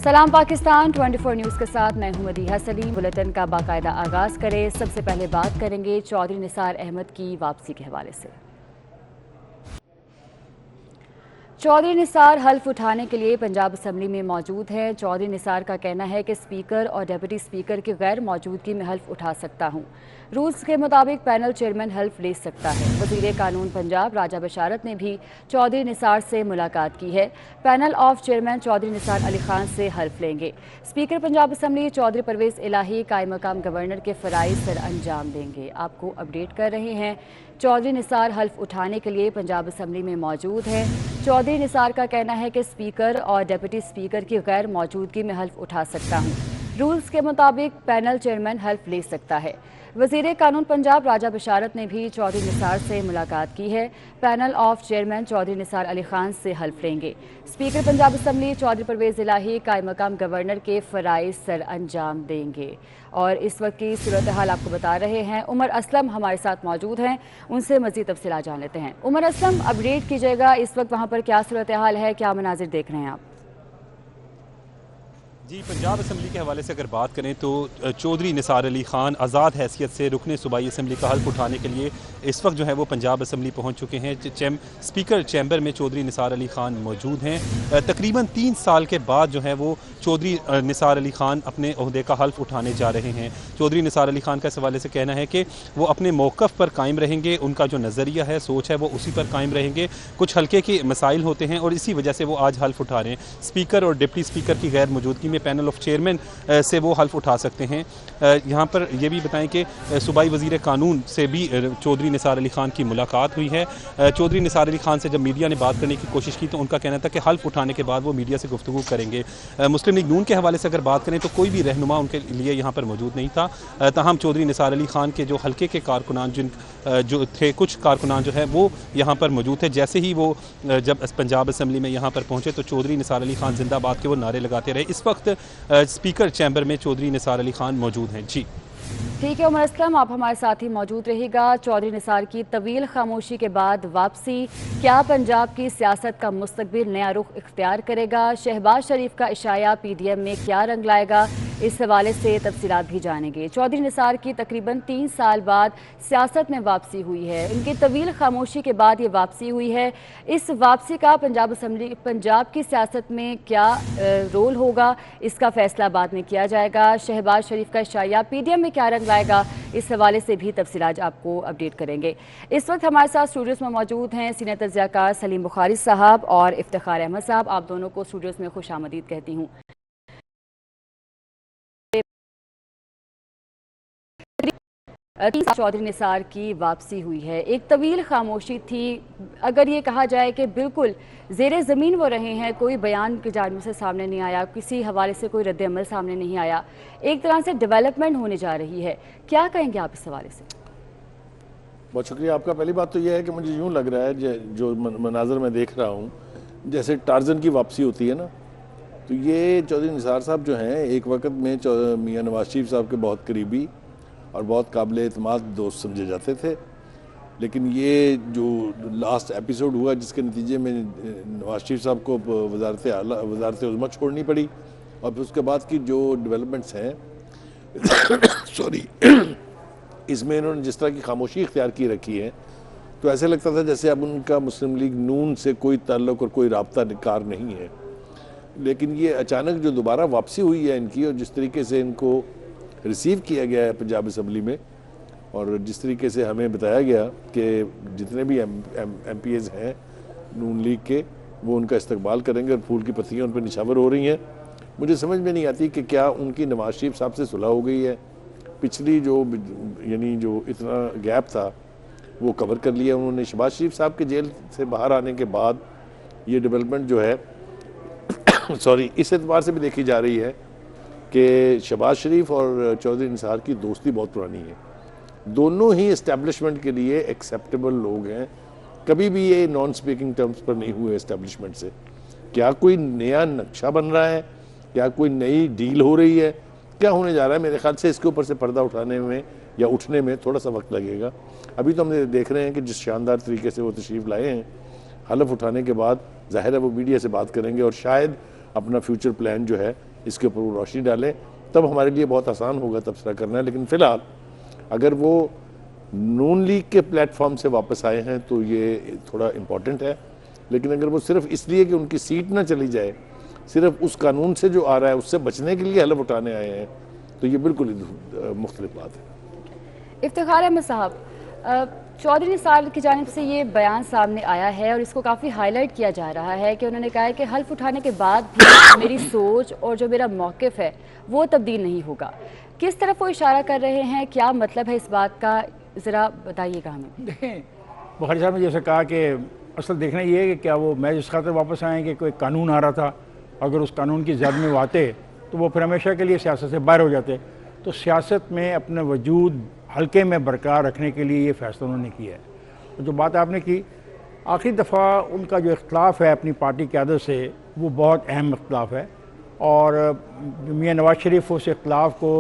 सलाम पाकिस्तान 24 न्यूज़ के साथ मैं हूं मदीहा सलीम। बुलेटिन का बाकायदा आगाज़ करें। सबसे पहले बात करेंगे चौधरी निसार अहमद की वापसी के हवाले से। चौधरी निसार हल्फ उठाने के लिए पंजाब असम्बली में मौजूद हैं। चौधरी निसार का कहना है कि स्पीकर और डिप्टी स्पीकर की गैर मौजूदगी में हल्फ उठा सकता हूं। रूल्स के मुताबिक पैनल चेयरमैन हल्फ ले सकता है। वज़ीर कानून पंजाब राजा बशारत ने भी चौधरी निसार से मुलाकात की है। Panel of chairman Chaudhry Nisar Ali Khan से हल्फ लेंगे। स्पीकर पंजाब असम्बली चौधरी परवेज़ इलाही कायम मकाम गवर्नर के फ़राइज़ सर अंजाम देंगे। आपको अपडेट कर रहे हैं। चौधरी निसार हल्फ उठाने के लिए पंजाब असम्बली में मौजूद हैं। चौधरी निसार का कहना है कि स्पीकर और डिप्टी स्पीकर की गैर मौजूदगी में हल्फ उठा सकता हूँ। रूल्स के मुताबिक पैनल चेयरमैन हल्फ ले सकता है। वज़ीर कानून पंजाब राजा बशारत ने भी चौधरी निसार से मुलाकात की है। Panel of chairman Chaudhry Nisar Ali Khan से हल्फ लेंगे। स्पीकर पंजाब असम्बली चौधरी परवेज़ इलाही कायम मकाम गवर्नर के फ़राइज़ सर अंजाम देंगे। और इस वक्त की सूरत हाल आपको बता रहे हैं। उमर असलम हमारे साथ मौजूद हैं, उनसे मज़ीद तफसीलात जान लेते हैं। उमर असलम, अपडेट कीजिएगा, इस वक्त वहाँ पर क्या सूरत हाल है, क्या मनाजिर देख रहे हैं आप? जी, पंजाब असम्बली के हवाले से अगर बात करें तो चौधरी निसार अली खान आज़ाद हैसियत से रुकन सूबाई असम्बली का हल्फ उठाने के लिए इस वक्त जो है वो पंजाब असम्बली पहुंच चुके हैं। स्पीकर चैम्बर में चौधरी निसार अली खान मौजूद हैं। तकरीबन 3 साल के बाद जो है वो चौधरी निसार अली खान अपने ओहदे का हल्फ उठाने जा रहे हैं। चौधरी निसार अली खान का इस हवाले से कहना है कि वो अपने मौक़िफ़ पर कायम रहेंगे। उनका जो नज़रिया है, सोच है, वो उसी पर कायम रहेंगे। कुछ हल्के के मसाइल होते हैं और इसी वजह से वो आज हल्फ उठा रहे हैं। स्पीकर और डिप्टी स्पीकर की गैर मौजूदगी में पैनल ऑफ चेयरमैन से वो हल्फ उठा सकते हैं। यहाँ पर यह भी बताएं कि सूबाई वज़ीर कानून से भी चौधरी निसार अली खान की मुलाकात हुई है। चौधरी निसार अली खान से जब मीडिया ने बात करने की कोशिश की तो उनका कहना था कि हल्फ उठाने के बाद वो मीडिया से गुफ्तगू करेंगे। मुस्लिम लीग नून के हवाले से अगर बात करें तो कोई भी रहनुमा उनके लिए यहाँ पर मौजूद नहीं था। ताहम चौधरी निसार अली खान के जो हल्के के कारकुनान जो थे, कुछ कारकुनान जो है वो यहाँ पर मौजूद थे। जैसे ही वो जब पंजाब असम्बली में यहाँ पर पहुँचे तो चौधरी निसार अली खान जिंदाबाद के वो नारे लगाते रहे। इस वक्त स्पीकर चैम्बर में चौधरी निसार अली खान मौजूद हैं। जी ठीक है उमर असलम, आप हमारे साथ ही मौजूद रहेगा। चौधरी निसार की तवील खामोशी के बाद वापसी, क्या पंजाब की सियासत का मुस्तकबिल नया रुख इख्तियार करेगा? शहबाज शरीफ का इशाया PDM में क्या रंग लाएगा? इस हवाले से तफसीलात भी जानेंगे। चौधरी निसार की तकरीबन 3 साल बाद सियासत में वापसी हुई है। इनकी तवील खामोशी के बाद ये वापसी हुई है। इस वापसी का पंजाब की सियासत में क्या रोल होगा, इसका फैसला बाद में किया जाएगा। शहबाज शरीफ का इशाया PDM में क्या रंग लाएगा, इस हवाले से भी तफसीलात आपको अपडेट करेंगे। इस वक्त हमारे साथ स्टूडियोज़ में मौजूद हैं सीनियर तज्ज़ियाकार सलीम बुखारी साहब और इफ्तिखार अहमद साहब। आप दोनों को स्टूडियोज़ में खुश आमदीद कहती हूँ। चौधरी निसार की वापसी हुई है, एक तवील खामोशी थी। अगर ये कहा जाए कि बिल्कुल ज़ेरे ज़मीन वो रहे हैं, कोई बयान की जानिब से सामने नहीं आया, किसी हवाले से कोई रद्द-ए-अमल सामने नहीं आया, एक तरह से डेवलपमेंट होने जा रही है, क्या कहेंगे आप इस हवाले से? बहुत शुक्रिया आपका। पहली बात तो यह है कि मुझे यूँ लग रहा है जो मनाजर मैं देख रहा हूँ, जैसे टार्जन की वापसी होती है ना, तो ये चौधरी निसार साहब जो हैं एक वक्त में मियाँ नवाज शरीफ साहब के बहुत करीबी और बहुत काबिल एतमाद दोस्त समझे जाते थे। लेकिन ये जो लास्ट एपिसोड हुआ जिसके नतीजे में नवाज शरीफ साहब को वज़ारत उज़्मा छोड़नी पड़ी और फिर उसके बाद की जो डेवलपमेंट्स हैं सॉरी इसमें इन्होंने जिस तरह की खामोशी इख्तियार की रखी है, तो ऐसे लगता था जैसे अब उनका मुस्लिम लीग नून से कोई ताल्लुक़ और कोई राब्ता कार नहीं है। लेकिन ये अचानक जो दोबारा वापसी हुई है इनकी और जिस तरीके से इनको रिसीव किया गया है पंजाब असम्बली में और जिस तरीके से हमें बताया गया कि जितने भी MPs हैं नून लीग के, वो उनका इस्तकबाल करेंगे और फूल की पत्तियाँ उन पर निछावर हो रही हैं। मुझे समझ में नहीं आती कि क्या उनकी नवाज शरीफ साहब से सुलह हो गई है, पिछली जो इतना गैप था वो कवर कर लिया उन्होंने। शहबाज शरीफ साहब के जेल से बाहर आने के बाद ये डेवलपमेंट जो है सॉरी इस एतबार से भी देखी जा रही है कि शहबाज शरीफ और चौधरी निसार की दोस्ती बहुत पुरानी है। दोनों ही इस्टेब्लिशमेंट के लिए एक्सेप्टेबल लोग हैं, कभी भी ये नॉन स्पीकिंग टर्म्स पर नहीं हुए इस्टेब्लिशमेंट से। क्या कोई नया नक्शा बन रहा है, क्या कोई नई डील हो रही है, क्या होने जा रहा है? मेरे ख्याल से इसके ऊपर से पर्दा उठाने में या उठने में थोड़ा सा वक्त लगेगा। अभी तो हम देख रहे हैं कि जिस शानदार तरीके से वो तशरीफ़ लाए हैं, हलफ उठाने के बाद ज़ाहिर है वो मीडिया से बात करेंगे और शायद अपना फ्यूचर प्लान जो है इसके ऊपर वो रोशनी डालें, तब हमारे लिए बहुत आसान होगा तबसरा करना है। लेकिन फ़िलहाल अगर वो नून लीग के प्लेटफॉर्म से वापस आए हैं तो ये थोड़ा इम्पॉर्टेंट है, लेकिन अगर वो सिर्फ इसलिए कि उनकी सीट ना चली जाए, सिर्फ उस कानून से जो आ रहा है उससे बचने के लिए हलफ उठाने आए हैं, तो ये बिल्कुल मुख्तलिफ बात है। इफ्तिखार अहमद साहब, चौधरी निसार की जानिब से ये बयान सामने आया है और इसको काफ़ी हाईलाइट किया जा रहा है कि उन्होंने कहा है कि हल्फ उठाने के बाद भी मेरी सोच और जो मेरा मौक़िफ़ है वो तब्दील नहीं होगा। किस तरफ वो इशारा कर रहे हैं, क्या मतलब है इस बात का, ज़रा बताइएगा हमें। देखें, बुखारी साहब ने जैसे कहा कि असल देखना ये है कि क्या वो मैं जिस खातिर वापस आए कि कोई कानून आ रहा था, अगर उस कानून की जद में वो आते तो वो फिर हमेशा के लिए सियासत से बाहर हो जाते। तो सियासत में अपना वजूद हल्के में बरकरार रखने के लिए ये फ़ैसला उन्होंने किया है। तो जो बात आपने की, आखिरी दफ़ा उनका जो इख्तलाफ है अपनी पार्टी की आदत से, वो बहुत अहम इख्तलाफ है और मियाँ नवाज शरीफ उस इख्तलाफ को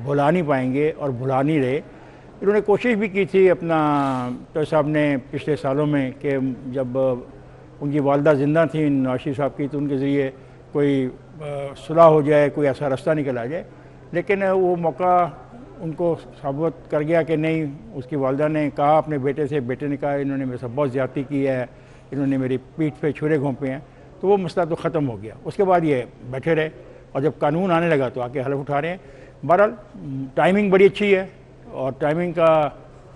भुला नहीं पाएंगे और भुला नहीं रहे। इन्होंने कोशिश भी की थी अपना तो साहब ने पिछले सालों में कि जब उनकी वालदा ज़िंदा थी नवाज शरीफ साहब की, तो उनके ज़रिए कोई सुलह हो जाए, कोई ऐसा रास्ता निकल आ जाए, लेकिन वो मौका उनको साबित कर गया कि नहीं। उसकी वालदा ने कहा अपने बेटे से, बेटे ने कहा इन्होंने मेरे साथ बहुत ज़्यादती की है, इन्होंने मेरी पीठ पे छुरे घोंपे हैं, तो वो मसला तो ख़त्म हो गया। उसके बाद ये बैठे रहे और जब कानून आने लगा तो आके हलफ उठा रहे हैं। बहरहाल टाइमिंग बड़ी अच्छी है और टाइमिंग का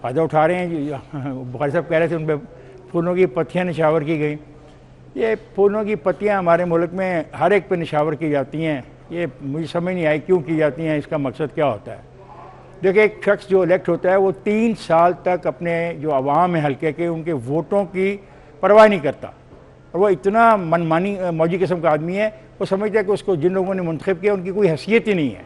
फ़ायदा उठा रहे हैं। बुखारी साहब कह रहे थे उन पर फूलों की पत्तियाँ निशावर की गई। ये फूलों की पत्तियाँ हमारे मुल्क में हर एक पे निशावर की जाती हैं, ये मुझे समझ नहीं आई क्यों की जाती हैं, इसका मकसद क्या होता है। देखिए, एक शख्स जो इलेक्ट होता है वो 3 साल तक अपने जो आवाम है हल्के के, उनके वोटों की परवाह नहीं करता और वो इतना मनमानी मौजी किस्म का आदमी है, वो समझता है कि उसको जिन लोगों ने मुंतखब किया उनकी कोई हैसियत ही नहीं है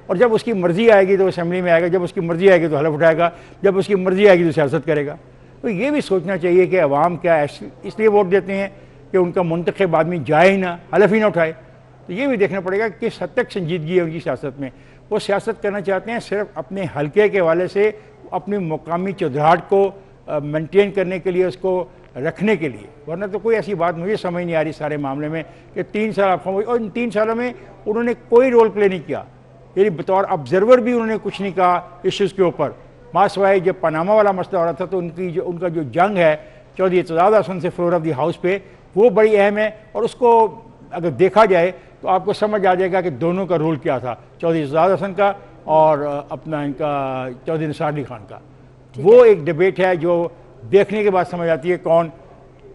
और जब उसकी मर्ज़ी आएगी तो असेंबली में आएगा, जब उसकी मर्ज़ी आएगी तो हलफ उठाएगा, जब उसकी मर्ज़ी आएगी तो सियासत करेगा। तो ये भी सोचना चाहिए कि अवाम क्या इसलिए वोट देते हैं कि उनका मुंतखब आदमी जाए ही ना, हलफ ही ना उठाए। तो ये भी देखना पड़ेगा कि किस हद तक संजीदगी है उनकी सियासत में। वो सियासत करना चाहते हैं सिर्फ अपने हल्के के हवाले से, अपनी मुकामी चौधराहट को मेंटेन करने के लिए, उसको रखने के लिए, वरना तो कोई ऐसी बात मुझे समझ नहीं आ रही सारे मामले में कि 3 साल आप खामोश। और इन 3 सालों में उन्होंने कोई रोल प्ले नहीं किया, यानी बतौर ऑब्जर्वर भी उन्होंने कुछ नहीं कहा इश्यूज़ के ऊपर। मासवाई जब पनामा वाला मसला हो रहा था तो उनका जो जंग है चौधरी एतजाज़ हसन से फ्लोर ऑफ द हाउस पे, वो बड़ी अहम है और उसको अगर देखा जाए तो आपको समझ आ जाएगा कि दोनों का रोल क्या था, चौधरी एतजाज़ हसन का और अपना इनका चौधरी निसार अली खान का। वो एक डिबेट है जो देखने के बाद समझ आती है कौन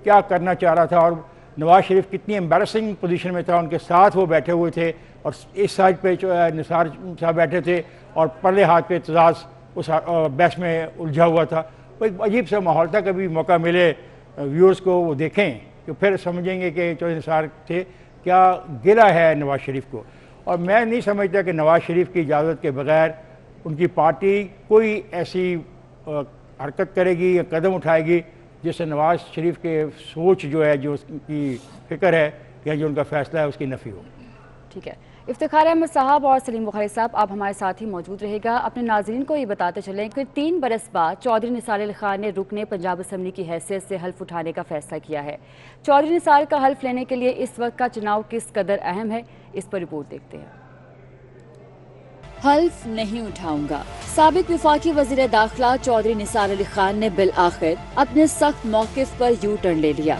क्या करना चाह रहा था और नवाज शरीफ कितनी एम्बैरसिंग पोजीशन में था, उनके साथ वो बैठे हुए थे और इस साइड पे निसार साहब बैठे थे और परले हाथ पे एतजाज़ उस बहस में उलझा हुआ था। वो एक अजीब सा माहौल था। कभी मौका मिले व्यूअर्स को वो देखें तो फिर समझेंगे कि चौधरी निसार थे क्या गिला है नवाज शरीफ को। और मैं नहीं समझता कि नवाज शरीफ की इजाज़त के बगैर उनकी पार्टी कोई ऐसी हरकत करेगी या कदम उठाएगी जिससे नवाज शरीफ के सोच जो है, जो उसकी फ़िक्र है या जो उनका फ़ैसला है, उसकी नफ़ी हो। ठीक है, इफ्तिखार अहमद साहब और सलीम बुखारी साहब, आप हमारे साथ ही मौजूद रहेगा। अपने नाज़रीन को ये बताते चलें कि 3 बरस बाद चौधरी निसार अली खान ने रुकने पंजाब असम्बली की हैसियत से हल्फ उठाने का फैसला किया है। चौधरी निसार का हल्फ लेने के लिए इस वक्त का चुनाव किस कदर अहम है, इस पर रिपोर्ट देखते हैं। हल्फ नहीं उठाऊंगा, साबिक विफाकी वज़ीर दाखिला चौधरी निसार अली खान ने बिल आखिर अपने सख्त मौक़िफ़ पर यू टर्न ले लिया।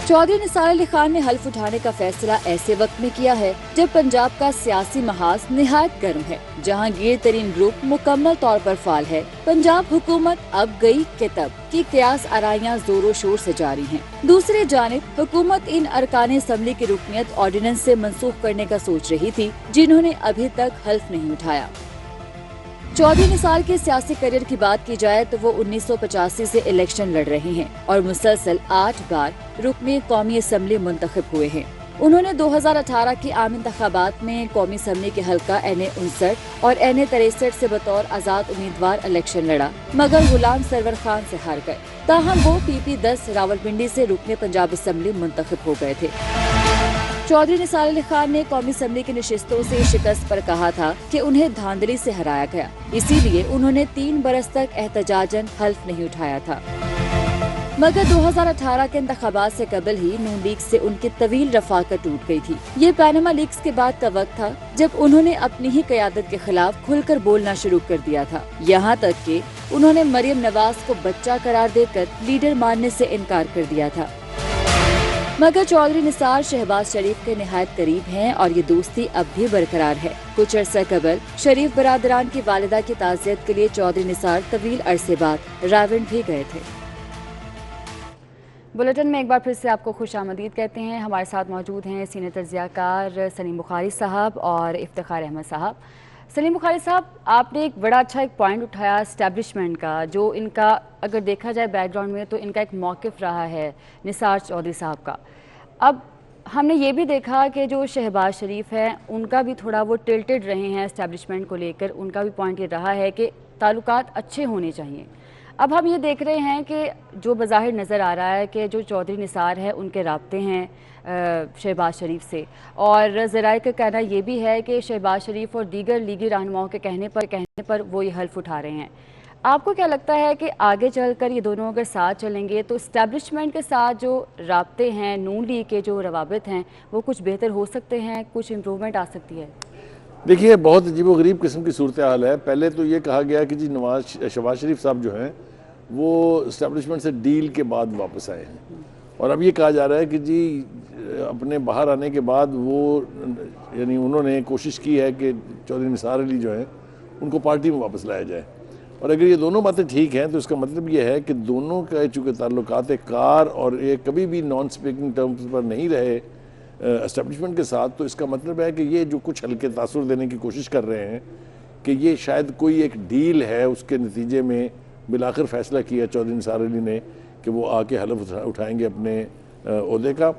चौधरी निसार अली खान ने हल्फ उठाने का फैसला ऐसे वक्त में किया है जब पंजाब का सियासी महाज निहायत गर्म है, जहांगीर तरीन ग्रुप मुकम्मल तौर पर फाल है। पंजाब हुकूमत अब गई के तब की कयास आराइयां जोरों शोर से जारी हैं। दूसरी जानिब हुकूमत इन अरकान असम्बली की रुकनियत ऑर्डिनेंस से मंसूख करने का सोच रही थी, जिन्होंने अभी तक हल्फ नहीं उठाया। चौधरी निसार के सियासी करियर की बात की जाए तो वो 1985 से इलेक्शन लड़ रहे हैं और मुसलसल 8 बार रुकने कौमी असम्बली मुंतखब हुए हैं। उन्होंने 2018 की आम इंतखाबात में कौमी असम्बली के हल्का NA 59 और NA 63 से बतौर आज़ाद उम्मीदवार इलेक्शन लड़ा, मगर गुलाम सरवर खान से हार गए। ताहम वो PP 10 रावलपिंडी से रुकने पंजाब असम्बली मुंतखब हो गए थे। चौधरी निसार अली खान ने कौमी असम्बली की नशिस्तों से शिकस्त पर कहा था कि उन्हें धांधली से हराया गया, इसीलिए उन्होंने 3 बरस तक एहतजाजन हल्फ नहीं उठाया था। मगर 2018 के इंतखाबात से कबल ही नून लीग से उनकी तवील रफाकत टूट गई थी। ये पैनामा लीक्स के बाद का वक्त था जब उन्होंने अपनी ही क़यादत के खिलाफ खुलकर बोलना शुरू कर दिया था। यहाँ तक कि उन्होंने मरियम नवाज को बच्चा करार देकर लीडर मानने से इनकार कर दिया था। मगर चौधरी निसार शहबाज शरीफ के निहायत करीब हैं और ये दोस्ती अब भी बरकरार है। कुछ अरसा कबल शरीफ बरादरान की वालिदा की ताज़ियत के लिए चौधरी निसार तवील अरसे बाद रावण भी गए थे। बुलेटिन में एक बार फिर से आपको खुश आमदीद कहते हैं। हमारे साथ मौजूद हैं सीनियर तज्ज़ियाकार सलीम बुखारी साहब और इफ्तिखार अहमद साहब। सलीम बुखारी साहब, आपने एक बड़ा अच्छा एक पॉइंट उठाया एस्टैब्लिशमेंट का, जो इनका अगर देखा जाए बैकग्राउंड में तो इनका एक मौक़िफ़ रहा है निसार चौधरी साहब का। अब हमने ये भी देखा कि जो शहबाज शरीफ है उनका भी थोड़ा वो टिल्टेड रहे हैं एस्टैब्लिशमेंट को लेकर। उनका भी पॉइंट ये रहा है कि ताल्लुकात अच्छे होने चाहिए। अब हम ये देख रहे हैं कि जो बज़ाहिर नज़र आ रहा है कि जो चौधरी निसार है उनके राब्ते हैं शहबाज शरीफ से, और ज़राए का कहना ये भी है कि शहबाज शरीफ और दीगर लीगी रहनुमाओं के कहने पर वो ये हल्फ उठा रहे हैं। आपको क्या लगता है कि आगे चलकर ये दोनों अगर साथ चलेंगे तो इस्टेब्लिशमेंट के साथ जो राब्ते हैं, नून लीग के जो रवाबित हैं, वो कुछ बेहतर हो सकते हैं, कुछ इम्प्रूवमेंट आ सकती है? देखिए, बहुत अजीबोगरीब किस्म की सूरत हाल है। पहले तो ये कहा गया कि जी शहबाज शरीफ साहब जो हैं वो इस्टेब्लिशमेंट से डील के बाद वापस आए हैं, और अब ये कहा जा रहा है कि जी अपने बाहर आने के बाद वो यानी उन्होंने कोशिश की है कि चौधरी निसार अली जो हैं उनको पार्टी में वापस लाया जाए। और अगर ये दोनों बातें ठीक हैं तो इसका मतलब ये है कि दोनों का चूँकि ताल्लुकात कार और ये कभी भी नॉन स्पीकिंग टर्म्स पर नहीं रहे एस्टेब्लिशमेंट के साथ, तो इसका मतलब है कि ये जो कुछ हल्के तासुर देने की कोशिश कर रहे हैं कि ये शायद कोई एक डील है, उसके नतीजे में बिलाखिर फ़ैसला किया चौधरी निसार अली ने कि वो आके हलफ उठाएंगे अपने ओहदे का।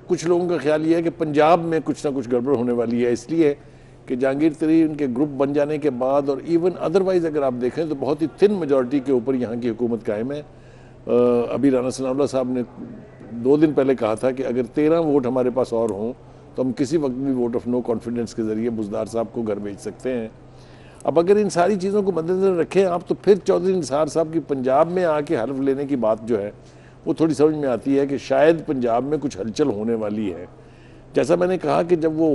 कुछ लोगों का ख्याल ये है कि पंजाब में कुछ ना कुछ गड़बड़ होने वाली है, इसलिए कि जहांगीर तरीन के ग्रुप बन जाने के बाद और इवन अदरवाइज़ अगर आप देखें तो बहुत ही थिन मेजॉरिटी के ऊपर यहाँ की हुकूमत कायम है। अभी राना सनाउल्लाह साहब ने 2 दिन पहले कहा था कि अगर 13 वोट हमारे पास और हों तो हम किसी वक्त भी वोट ऑफ नो कॉन्फिडेंस के ज़रिए बुज़दार साहब को घर भेज सकते हैं। अब अगर इन सारी चीज़ों को मद्देनज़र रखें आप, तो फिर चौधरी निसार साहब की पंजाब में आके हल्फ लेने की बात जो है वो थोड़ी समझ में आती है कि शायद पंजाब में कुछ हलचल होने वाली है। जैसा मैंने कहा कि जब वो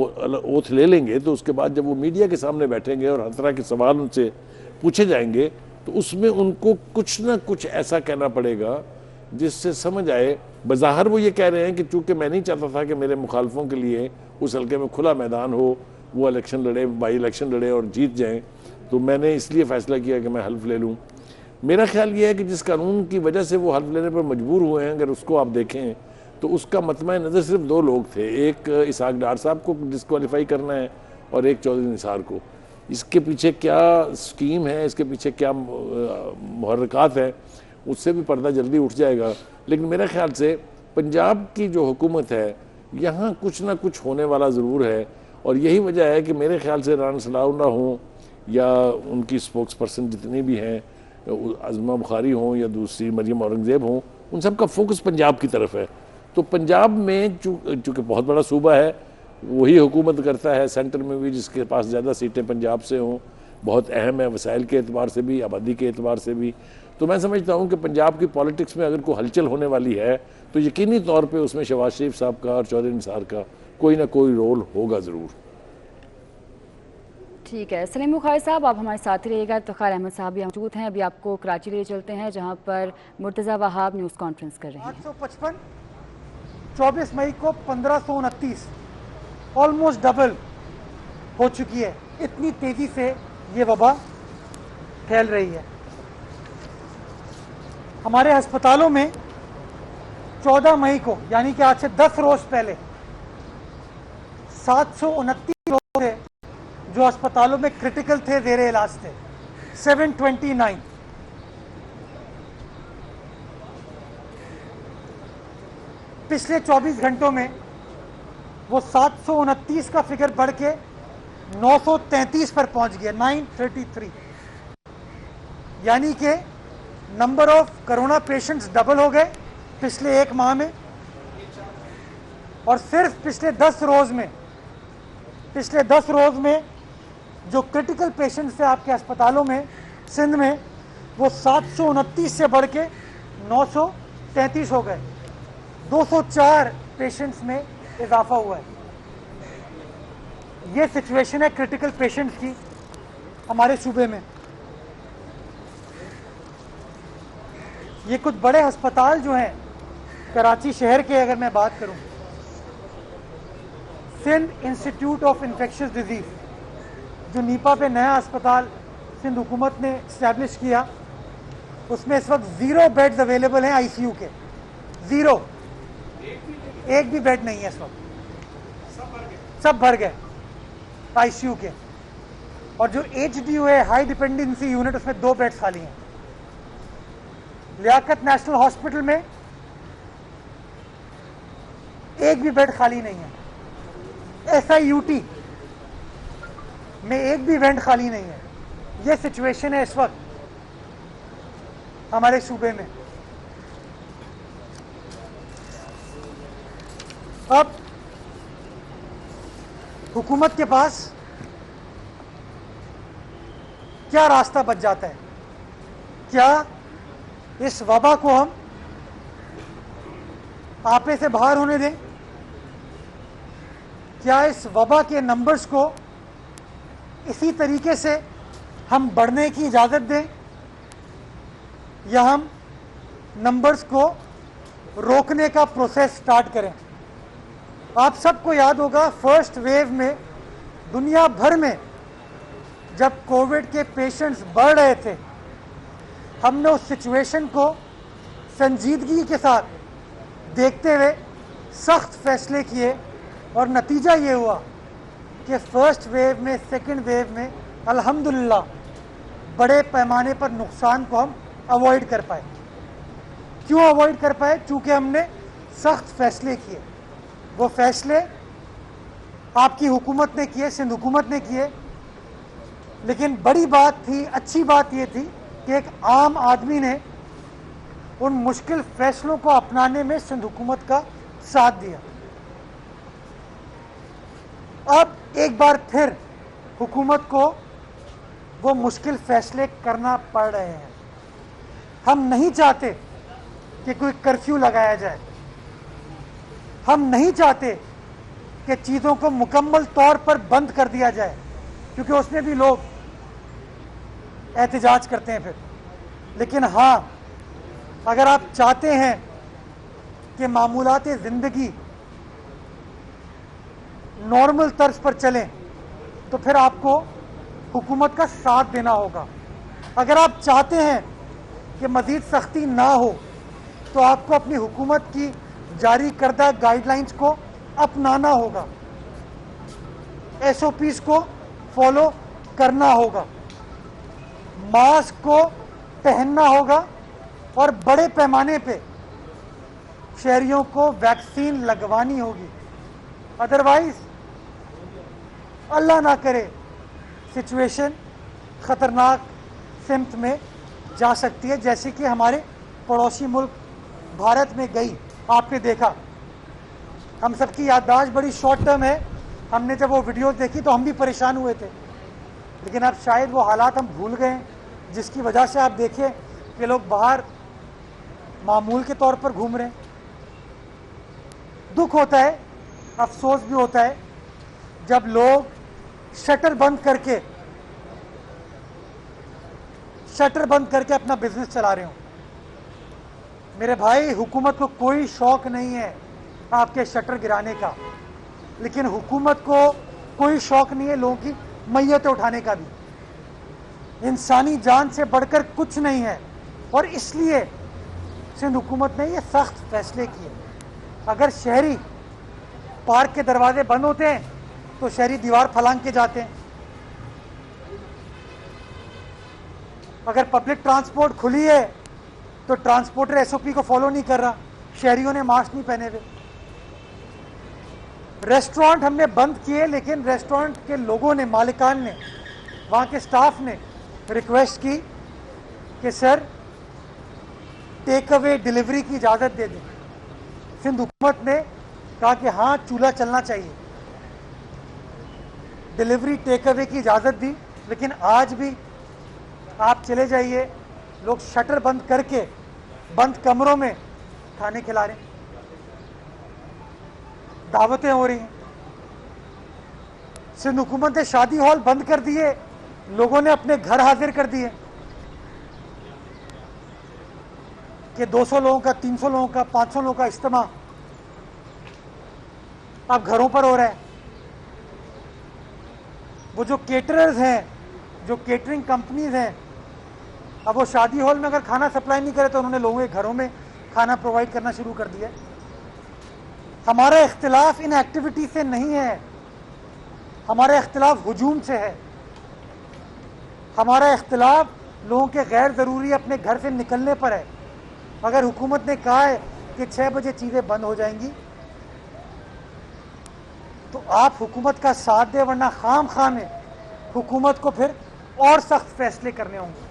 ओथ ले लेंगे तो उसके बाद जब वो मीडिया के सामने बैठेंगे और हर तरह के सवाल उनसे पूछे जाएंगे तो उसमें उनको कुछ ना कुछ ऐसा कहना पड़ेगा जिससे समझ आए। बज़ाहिर वो ये कह रहे हैं कि चूँकि मैं नहीं चाहता था कि मेरे मुखालफों के लिए उस हल्के में खुला मैदान हो, वो इलेक्शन लड़े, बाई इलेक्शन लड़े और जीत जाएँ, तो मैंने इसलिए फ़ैसला किया कि मैं हल्फ ले लूँ। मेरा ख्याल ये है कि जिस कानून की वजह से वो हल्फ लेने पर मजबूर हुए हैं, अगर उसको आप देखें तो उसका मतमा नज़र सिर्फ 2 लोग थे, एक इसहाक डार साहब को डिस्क्वालीफाई करना है और एक चौधरी निसार को। इसके पीछे क्या स्कीम है, इसके पीछे क्या मुहर्रिकात हैं, उससे भी पर्दा जल्दी उठ जाएगा। लेकिन मेरे ख्याल से पंजाब की जो हुकूमत है यहाँ कुछ ना कुछ होने वाला ज़रूर है, और यही वजह है कि मेरे ख्याल से राना सनाउल्लाह हों या उनकी स्पोक्स पर्सन जितनी भी हैं, आज़मा बुखारी हों या दूसरी मरियम औरंगज़ेब हों, उन सब का फोकस पंजाब की तरफ है। तो पंजाब में चूँकि बहुत बड़ा सूबा है, वही हुकूमत करता है सेंटर में भी, जिसके पास ज़्यादा सीटें पंजाब से हों, बहुत अहम है वसाइल के एतबार से भी, आबादी के एतबार से भी। तो मैं समझता हूँ कि पंजाब की पॉलिटिक्स में अगर कोई हलचल होने वाली है तो यकीनी तौर पर उसमें शहबाज शरीफ साहब का और चौधरी निसार का कोई ना कोई रोल होगा ज़रूर। ठीक है, सलीम बुखारी साहब आप हमारे साथ ही रहिएगा। इफ्तिखार अहमद साहब भी मौजूद हैं। अभी आपको कराची ले चलते हैं जहां पर मुर्तज़ा वहाब न्यूज़ कॉन्फ्रेंस कर रहे हैं। 855, 24 मई को 1529, ऑलमोस्ट डबल हो चुकी है। इतनी तेजी से ये वबा फैल रही है। हमारे अस्पतालों में 14 मई को यानी कि आज से 10 रोज पहले 729 लोग थे जो अस्पतालों में क्रिटिकल थे, ज़ेरे इलाज थे। 729। पिछले 24 घंटों में वो 729 का फिगर बढ़ के 933 पर पहुंच गया, 933। यानी कि number of corona patients double हो गए पिछले 1 माह में। और सिर्फ पिछले 10 रोज में जो क्रिटिकल पेशेंट्स थे आपके अस्पतालों में सिंध में, वो 729 से बढ़ के 933 हो गए, 204 पेशेंट्स में इजाफा हुआ है। ये सिचुएशन है क्रिटिकल पेशेंट्स की हमारे सूबे में। ये कुछ बड़े अस्पताल जो हैं कराची शहर के, अगर मैं बात करूं, Sindh institute of infectious disease, जो नीपा पे नया अस्पताल सिंध हुकूमत ने इस्टेब्लिश किया, उसमें इस वक्त 0 बेड्स अवेलेबल हैं आईसीयू के। 0, एक भी बेड नहीं है इस वक्त, सब भर गए आईसीयू के। और जो एचडीयू है, हाई डिपेंडेंसी यूनिट, उसमें 2 बेड्स खाली हैं। लियाकत नेशनल हॉस्पिटल में एक भी बेड खाली नहीं है। एसआईयूटी में एक भी बेड खाली नहीं है। यह सिचुएशन है इस वक्त हमारे सूबे में। अब हुकूमत के पास क्या रास्ता बच जाता है? क्या इस वबा को हम आपे से बाहर होने दें? क्या इस वबा के नंबर्स को इसी तरीके से हम बढ़ने की इजाज़त दें, या हम नंबर्स को रोकने का प्रोसेस स्टार्ट करें? आप सबको याद होगा, फर्स्ट वेव में दुनिया भर में जब कोविड के पेशेंट्स बढ़ रहे थे, हमने उस सिचुएशन को संजीदगी के साथ देखते हुए सख्त फैसले किए, और नतीजा ये हुआ कि फर्स्ट वेव में, सेकंड वेव में अल्हम्दुलिल्लाह बड़े पैमाने पर नुकसान को हम अवॉइड कर पाए। क्यों अवॉइड कर पाए? चूंकि हमने सख्त फैसले किए। वो फैसले आपकी हुकूमत ने किए, सिंध हुकूमत ने किए, लेकिन बड़ी बात थी, अच्छी बात ये थी कि एक आम आदमी ने उन मुश्किल फैसलों को अपनाने में सिंध हुकूमत का साथ दिया। अब एक बार फिर हुकूमत को वो मुश्किल फैसले करना पड़ रहे हैं। हम नहीं चाहते कि कोई कर्फ्यू लगाया जाए, हम नहीं चाहते कि चीज़ों को मुकम्मल तौर पर बंद कर दिया जाए, क्योंकि उसमें भी लोग एहतजाज करते हैं फिर। लेकिन हाँ, अगर आप चाहते हैं कि मामूलात ज़िंदगी नॉर्मल तर्ज पर चलें, तो फिर आपको हुकूमत का साथ देना होगा। अगर आप चाहते हैं कि मज़ीद सख्ती ना हो, तो आपको अपनी हुकूमत की जारी करदा गाइडलाइंस को अपनाना होगा, एसओपीज को फॉलो करना होगा, मास्क को पहनना होगा, और बड़े पैमाने पे शहरियों को वैक्सीन लगवानी होगी। अदरवाइज अल्लाह ना करे सिचुएशन ख़तरनाक सिमत में जा सकती है, जैसे कि हमारे पड़ोसी मुल्क भारत में गई। आपने देखा, हम सबकी याददाश्त बड़ी शॉर्ट टर्म है। हमने जब वो वीडियो देखी तो हम भी परेशान हुए थे, लेकिन अब शायद वो हालात हम भूल गए हैं, जिसकी वजह से आप देखिए कि लोग बाहर मामूल के तौर पर घूम रहे हैं। दुख होता है, अफसोस भी होता है, जब लोग शटर बंद करके अपना बिजनेस चला रहे हो। मेरे भाई, हुकूमत को कोई शौक नहीं है आपके शटर गिराने का, लेकिन हुकूमत को कोई शौक नहीं है लोगों की मैयतें उठाने का भी। इंसानी जान से बढ़कर कुछ नहीं है, और इसलिए सिंध हुकूमत ने ये सख्त फैसले किए। अगर शहरी पार्क के दरवाजे बंद होते हैं तो शहरी दीवार फलांग के जाते हैं। अगर पब्लिक ट्रांसपोर्ट खुली है तो ट्रांसपोर्टर एसओपी को फॉलो नहीं कर रहा, शहरियों ने मास्क नहीं पहने हुए। रेस्टोरेंट हमने बंद किए, लेकिन रेस्टोरेंट के लोगों ने, मालिकान ने, वहाँ के स्टाफ ने रिक्वेस्ट की कि सर टेक अवे डिलीवरी की इजाज़त दे दें। सिंध हुकूमत ने कहा कि हाँ, चूल्हा चलना चाहिए, डिलीवरी टेक अवे की इजाज़त दी। लेकिन आज भी आप चले जाइए, लोग शटर बंद करके बंद कमरों में खाने खिला रहे हैं, दावतें हो रही हैं। सिंध हुकूमत ने शादी हॉल बंद कर दिए, लोगों ने अपने घर हाजिर कर दिए कि 200 लोगों का, 300 लोगों का, 500 लोगों का इज्तिमा अब घरों पर हो रहा है। वो जो केटरर्स हैं, जो केटरिंग कंपनीज हैं, अब वो शादी हॉल में अगर खाना सप्लाई नहीं करे तो उन्होंने लोगों के घरों में खाना प्रोवाइड करना शुरू कर दिया। हमारा इख्तिलाफ इन एक्टिविटी से नहीं है, हमारा इख्तिलाफ हुजूम से है। हमारा इख्तिलाफ लोगों के गैर ज़रूरी अपने घर से निकलने पर है। अगर हुकूमत ने कहा है कि 6 बजे चीज़ें बंद हो जाएंगी तो आप हुकूमत का साथ दें, वरना खाम खा में हुकूमत को फिर और सख्त फैसले करने होंगे।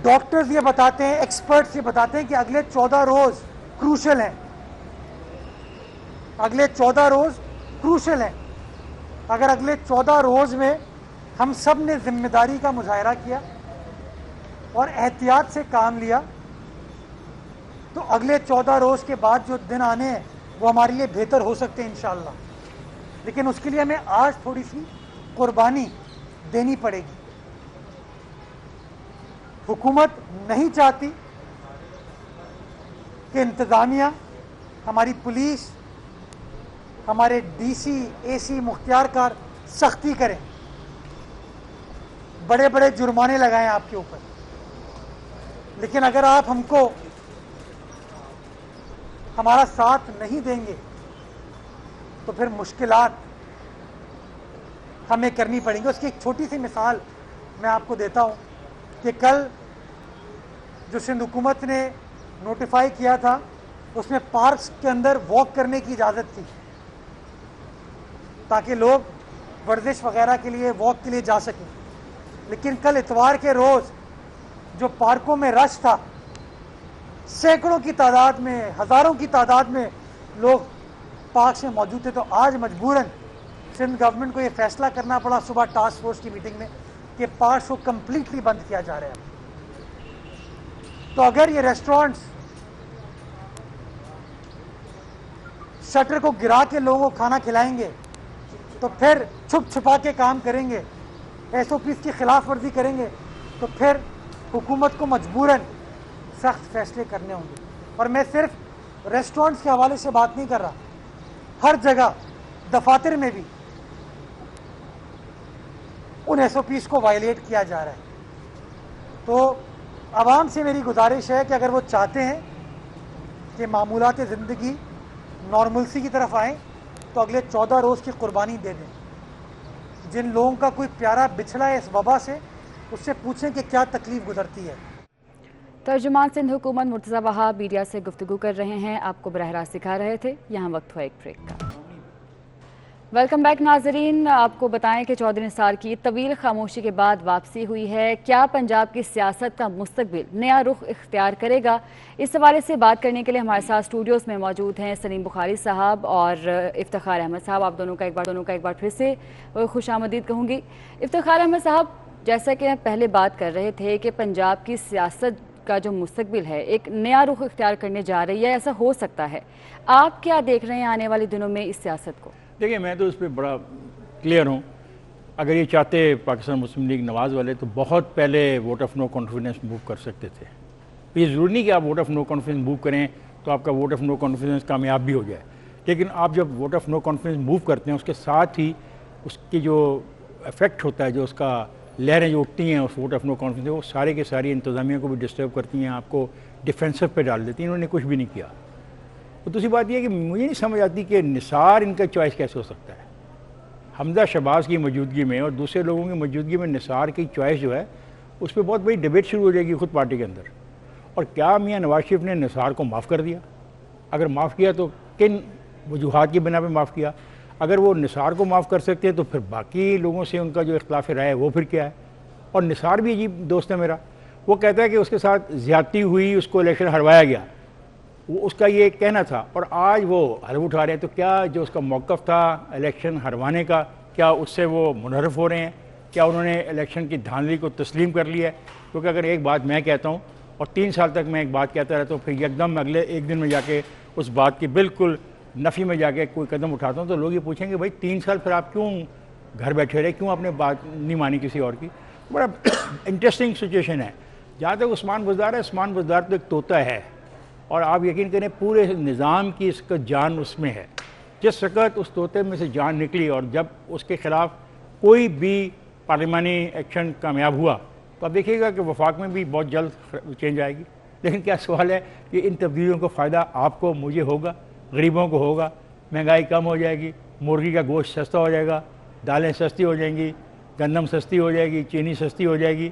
डॉक्टर्स ये बताते हैं, एक्सपर्ट्स ये बताते हैं कि अगले 14 रोज क्रूशल हैं, अगले 14 रोज क्रूशल हैं। अगर अगले 14 रोज में हम सब ने जिम्मेदारी का मुजाहरा किया और एहतियात से काम लिया तो अगले 14 रोज के बाद जो दिन आने हैं वो हमारे लिए बेहतर हो सकते हैं इंशाअल्लाह। लेकिन उसके लिए हमें आज थोड़ी सी कुर्बानी देनी पड़ेगी। हुकूमत नहीं चाहती कि इंतज़ामिया, हमारी पुलिस, हमारे डीसी, एसी, मुख्तियारकार सख्ती करें, बड़े बड़े जुर्माने लगाएं आपके ऊपर। लेकिन अगर आप हमको हमारा साथ नहीं देंगे तो फिर मुश्किलात हमें करनी पड़ेंगी। उसकी एक छोटी सी मिसाल मैं आपको देता हूं कि कल जो सिंध हुकूमत ने नोटिफाई किया था उसमें पार्क्स के अंदर वॉक करने की इजाज़त थी ताकि लोग वर्जिश वगैरह के लिए, वॉक के लिए जा सकें। लेकिन कल इतवार के रोज़ जो पार्कों में रश था, सैकड़ों की तादाद में, हज़ारों की तादाद में लोग पार्क में मौजूद थे, तो आज मजबूरन सिंध गवर्नमेंट को ये फैसला करना पड़ा सुबह टास्क फोर्स की मीटिंग में कि पार्क को कम्प्लीटली बंद किया जा रहा है। तो अगर ये रेस्टोरेंट्स शटर को गिरा के लोगों को खाना खिलाएंगे तो फिर छुप छुपा के काम करेंगे, SOPs की खिलाफ वर्जी करेंगे, तो फिर हुकूमत को मजबूरन सख्त फैसले करने होंगे। और मैं सिर्फ रेस्टोरेंट्स के हवाले से बात नहीं कर रहा, हर जगह दफातर में भी उन SOPs को वायलेट किया जा रहा है। तो आवाम से मेरी गुजारिश है कि अगर वो चाहते हैं कि मामूलात ज़िंदगी नॉर्मलसी की तरफ आएँ तो अगले 14 रोज़ की कुर्बानी दे दें। जिन लोगों का कोई प्यारा बिछड़ा है इस वबा से, उससे पूछें कि क्या तकलीफ गुजरती है। तर्जुमान सिंध हुकूमत मुर्तज़ा वहाब मीडिया से गुफ्तगू कर रहे हैं, आपको बरह रास्त सिखा रहे थे। यहाँ वक्त हुआ एक ब्रेक का। वेलकम बैक नाजरीन। आपको बताएं कि चौधरी निसार की तवील खामोशी के बाद वापसी हुई है। क्या पंजाब की सियासत का मुस्तकबिल नया रुख इख्तियार करेगा? इस हवाले से बात करने के लिए हमारे साथ स्टूडियोज़ में मौजूद हैं सलीम बुखारी साहब और इफ्तिखार अहमद साहब। आप दोनों का एक बार फिर से खुशामदीद कहूँगी। इफ्तिखार अहमद साहब, जैसा कि हम पहले बात कर रहे थे कि पंजाब की सियासत का जो मुस्तकबिल है एक नया रुख इख्तियार करने जा रही है, ऐसा हो सकता है। आप क्या देख रहे हैं आने वाले दिनों में इस सियासत को? देखिए, मैं तो उस पर बड़ा क्लियर हूँ। अगर ये चाहते पाकिस्तान मुस्लिम लीग नवाज़ वाले तो बहुत पहले vote of no confidence move कर सकते थे। ये ज़रूरी नहीं कि आप vote of no confidence move करें तो आपका वोट ऑफ नो कॉन्फिडेंस कामयाब भी हो जाए। लेकिन आप जब vote of no confidence move करते हैं उसके साथ ही उसकी जो इफेक्ट होता है, जो उसका लहरें जो उठती हैं उस वोट ऑफ नो कॉन्फिडेंस, वो सारे के सारी इंतज़ामिया को भी डिस्टर्ब करती हैं, आपको डिफेंसिव पे डाल देती हैं। इन्होंने कुछ भी नहीं किया। तो दूसरी बात यह है कि मुझे नहीं समझ आती कि निसार इनका चॉइस कैसे हो सकता है। हमजा शहबाज की मौजूदगी में और दूसरे लोगों की मौजूदगी में निसार की चॉइस जो है उस पर बहुत बड़ी डिबेट शुरू हो जाएगी खुद पार्टी के अंदर। और क्या मियाँ नवाज शरीफ ने निसार को माफ़ कर दिया? अगर माफ़ किया तो किन वजूहात की बिना पर माफ़ किया? अगर वो निसार को माफ़ कर सकते हैं तो फिर बाकी लोगों से उनका जो इख्तिलाफ राय है वो फिर क्या है? और निसार भी अजीब दोस्त है मेरा। वो कहता है कि उसके साथ ज़्यादती हुई, उसको इलेक्शन हरवाया गया, वो उसका ये कहना था, और आज वो हलफ उठा रहे हैं। तो क्या जो उसका मौक़िफ़ था इलेक्शन हरवाने का, क्या उससे वो मुनहरफ हो रहे हैं? क्या उन्होंने इलेक्शन की धांधली को तस्लीम कर लिया है? क्योंकि अगर एक बात मैं कहता हूँ, और 3 साल तक मैं एक बात कहता रहता हूँ, फिर एकदम अगले एक दिन में जाके उस बात की बिल्कुल नफ़ी में जाके कोई कदम उठाता हूँ, तो लोग ये पूछेंगे भाई 3 साल फिर आप क्यों घर बैठे रहे, क्यों आपने बात नहीं मानी किसी और की। बड़ा इंटरेस्टिंग सिचुएशन है। जहाँ तक उस्मान बुज़दार है, उस्मान बुज़दार तो एक तोता है, और आप यकीन करें पूरे निज़ाम की इसका जान उसमें है। जिस वक़्त उस तोते में से जान निकली और जब उसके ख़िलाफ़ कोई भी पार्लिमानी एक्शन कामयाब हुआ, तो आप देखिएगा कि वफाक में भी बहुत जल्द चेंज आएगी। लेकिन क्या सवाल है कि इन तब्दीलियों का फ़ायदा आपको, मुझे होगा, गरीबों को होगा। महंगाई कम हो जाएगी, मुर्गी का गोश्त सस्ता हो जाएगा, दालें सस्ती हो जाएंगी, गंदम सस्ती हो जाएगी, चीनी सस्ती हो जाएगी,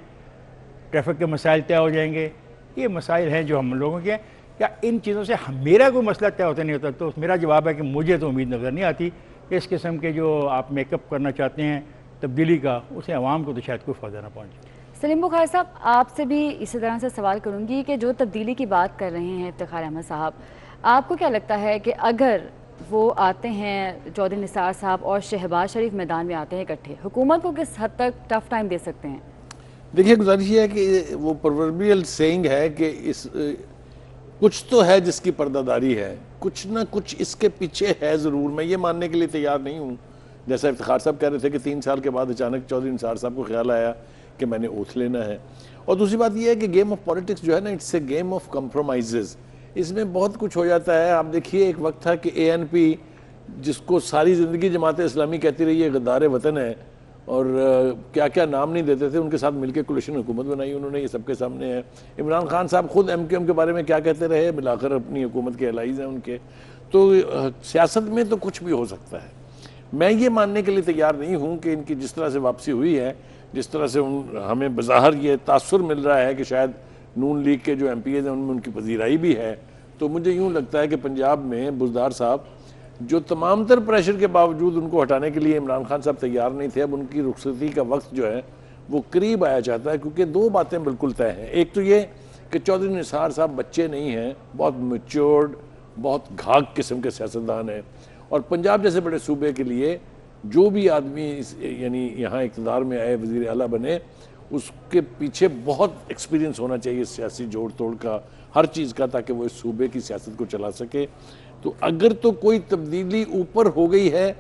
ट्रैफिक के मसाइल तय हो जाएंगे। ये मसाइल हैं जो हम लोगों के हैं। क्या इन चीज़ों से मेरा कोई मसला तय होता नहीं होता? तो मेरा जवाब है कि मुझे तो उम्मीद नज़र नहीं आती कि इस किस्म के जो आप मेकअप करना चाहते हैं तब्दीली का, उसे आवाम को तो शायद कोई फ़ायदा ना पहुँचे। सलीम बुखारी साहब, आपसे भी इसी तरह से सवाल करूंगी कि जो तब्दीली की बात कर रहे हैं इफ्तिखार अहमद साहब, आपको क्या लगता है कि अगर वो आते हैं, चौधरी निसार साहब और शहबाज शरीफ मैदान में आते हैं इकट्ठे, हुकूमत को किस हद तक टफ टाइम दे सकते हैं? देखिए, गुजारिश ये है कि वो प्रोवर्बियल सेइंग है कि इस कुछ तो है जिसकी पर्दादारी है, कुछ ना कुछ इसके पीछे है ज़रूर। मैं ये मानने के लिए तैयार नहीं हूँ, जैसा इफ्तिखार साहब कह रहे थे कि 3 साल के बाद अचानक चौधरी निसार साहब को ख्याल आया कि मैंने ओथ लेना है। और दूसरी बात यह है कि गेम ऑफ पॉलिटिक्स जो है ना, it's a game of compromise. इसमें बहुत कुछ हो जाता है। आप देखिए, एक वक्त था कि ANP, जिसको सारी ज़िंदगी जमात इस्लामी कहती रही है गद्दार वतन है, और क्या क्या नाम नहीं देते थे, उनके साथ मिलकर कोलिशन हुकूमत बनाई उन्होंने, ये सबके सामने है। इमरान खान साहब खुद MQM के बारे में क्या कहते रहे, मिलाकर अपनी हुकूमत के एलाइज हैं उनके। तो सियासत में तो कुछ भी हो सकता है। मैं ये मानने के लिए तैयार नहीं हूँ कि इनकी जिस तरह से वापसी हुई है, जिस तरह से हमें बज़ाहिर ये तासुर मिल रहा है कि शायद नून लीग के जो MPAs हैं उनमें उनकी पजीराई भी है, तो मुझे यूँ लगता है कि पंजाब में बुज़दार साहब, जो तमाम तर प्रेशर के बावजूद उनको हटाने के लिए इमरान खान साहब तैयार नहीं थे, अब उनकी रुखसती का वक्त जो है वो करीब आया चाहता है। क्योंकि 2 बातें बिल्कुल तय हैं। एक तो ये कि चौधरी निसार साहब बच्चे नहीं हैं, बहुत मैच्योर्ड, बहुत घाघ किस्म के सियासतदान हैं, और पंजाब जैसे बड़े सूबे के लिए जो भी आदमी यानी यहाँ इक़्तिदार में आए, वज़ीर आला बने, उसके पीछे बहुत एक्सपीरियंस होना चाहिए सियासी जोड़ तोड़ का, हर चीज़ का, ताकि वो इस सूबे की सियासत को चला सके। तो अगर तो कोई तब्दीली ऊपर हो गई है,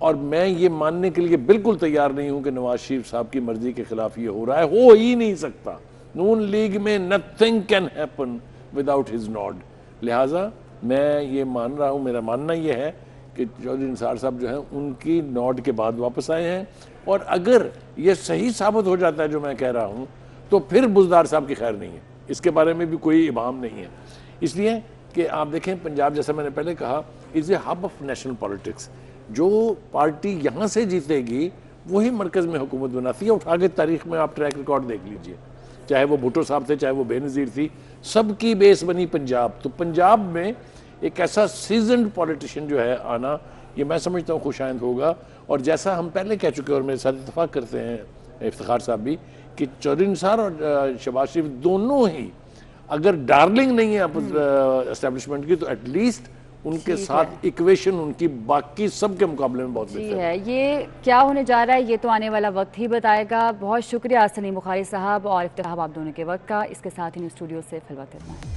और मैं ये मानने के लिए बिल्कुल तैयार नहीं हूँ कि नवाज शरीफ साहब की मर्जी के खिलाफ ये हो रहा है, हो ही नहीं सकता। नून लीग में nothing can happen without his nod. लिहाजा मैं ये मान रहा हूँ, मेरा मानना ये है कि चौधरी निसार साहब जो हैं उनकी नॉड के बाद वापस आए हैं, और अगर ये सही साबित हो जाता है जो मैं कह रहा हूँ, तो फिर बुज़दार साहब की खैर नहीं है। इसके बारे में भी कोई इबाम नहीं है। इसलिए कि आप देखें, पंजाब जैसा मैंने पहले कहा is a hub of national politics. जो पार्टी यहाँ से जीतेगी वही मरकज़ में हुकूमत बनाती है। उठा के तारीख में आप ट्रैक रिकॉर्ड देख लीजिए, चाहे वो भुट्टो साहब थे, चाहे वो बेनज़ीर थी, सबकी बेस बनी पंजाब। तो पंजाब में एक ऐसा सीजनड पॉलिटिशियन जो है आना, ये मैं समझता हूँ खुशाइंद होगा। और जैसा हम पहले कह चुके और मेरे साथ इत्तेफाक करते हैं इफ्तिखार साहब भी, कि चौधरी निसार और शहबाज शरीफ दोनों ही अगर डार्लिंग नहीं है एस्टेब्लिशमेंट की, तो एटलीस्ट उनके साथ इक्वेशन उनकी बाकी सब के मुकाबले में बहुत बेहतर है। ये क्या होने जा रहा है ये तो आने वाला वक्त ही बताएगा। बहुत शुक्रिया सलीम बुखारी साहब और इफ्तिखार आप दोनों के वक्त का। इसके साथ ही स्टूडियो से फिलवत इतना।